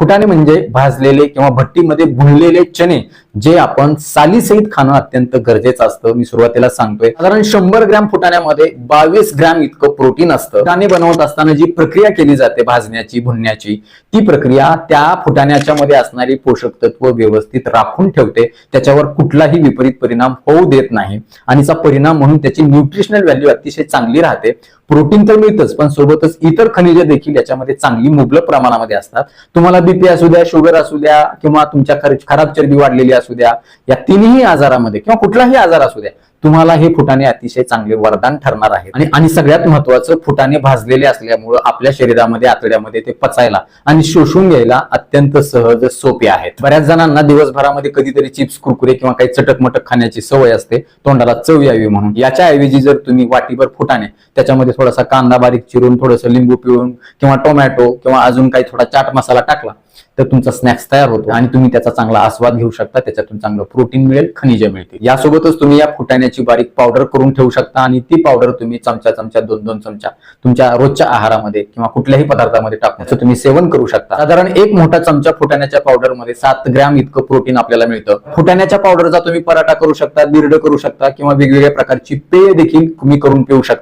फुटाणे म्हणजे भाजलेले किंवा भट्टीमध्ये भुनलेले चणे, जे आपण सालीसहित खाणं अत्यंत गरजेचं असतं. मी सुरुवातीला सांगतोय, साधारण 100 ग्रॅम फुटाण्यामध्ये 22 ग्रॅम इतकं प्रोटीन असतं. फुटाणे बनवत असताना जी प्रक्रिया केली जाते भाजण्याची, भुनण्याची, ती प्रक्रिया त्या फुटाण्याच्या मध्ये असणारी पोषक तत्व व्यवस्थित राखून ठेवते, त्याच्यावर कुठलाही विपरीत परिणाम होऊ देत नाही आणि त्याचा परिणाम म्हणून त्याची न्यूट्रिशनल व्हॅल्यू अतिशय चांगली राहते. प्रोटीन तर मिळतच, पण सोबतच इतर खनिजे देखील याच्यामध्ये चांगली मुबलक प्रमाणामध्ये असतात. तुम्हाला बीपी असू द्या, शुगर असू द्या, किंवा तुमच्या खराब चरबी वाढलेली असू द्या, या तिन्ही आजारामध्ये किंवा कुठलाही आजार असू द्या, तुम्हाला हे फुटाणे अतिशय चांगले वरदान ठरणार आहे. आणि सगळ्यात महत्वाचं, फुटाणे भाजलेले असल्यामुळे आपल्या शरीरामध्ये, आतड्यामध्ये ते पचायला आणि शोषून घ्यायला अत्यंत सहज सोपे आहेत. बऱ्याच जणांना दिवसभरामध्ये कधीतरी चिप्स, कुरकुरे किंवा काही चटक-मटक खाण्याची सवय असते, तोंडाला चव यावी म्हणून. याच्या ऐवजी जर तुम्ही वाटीभर फुटाणे, त्याच्यामध्ये थोडासा कांदा बारीक चिरून, थोडंसं लिंबू पिळून किंवा टोमॅटो किंवा अजून काही थोडा चाट मसाला टाकला तर तुमचा स्नॅक्स तयार होतो आणि तुम्ही त्याचा चांगला आस्वाद घेऊ शकता. त्याच्यातून चांगलं प्रोटीन मिळेल, खनिजे मिळतील. यासोबतच तुम्ही या फुटाण्याची बारीक पावडर करून ठेवू शकता आणि ती पावडर तुम्ही चमचा 2-2 चमचा तुमच्या रोजच्या आहारामध्ये किंवा कुठल्याही पदार्थामध्ये टाकून तुम्ही सेवन करू शकता. साधारण 1 मोठा चमचा फुटाण्याच्या पावडर मध्ये 7 ग्रॅम इतकं प्रोटीन आपल्याला मिळतं. फुटाण्याच्या पावडरचा तुम्ही पराठा करू शकता, बिर्ड करू शकता किंवा वेगवेगळ्या प्रकारची पेय देखील तुम्ही करून पिऊ शकता.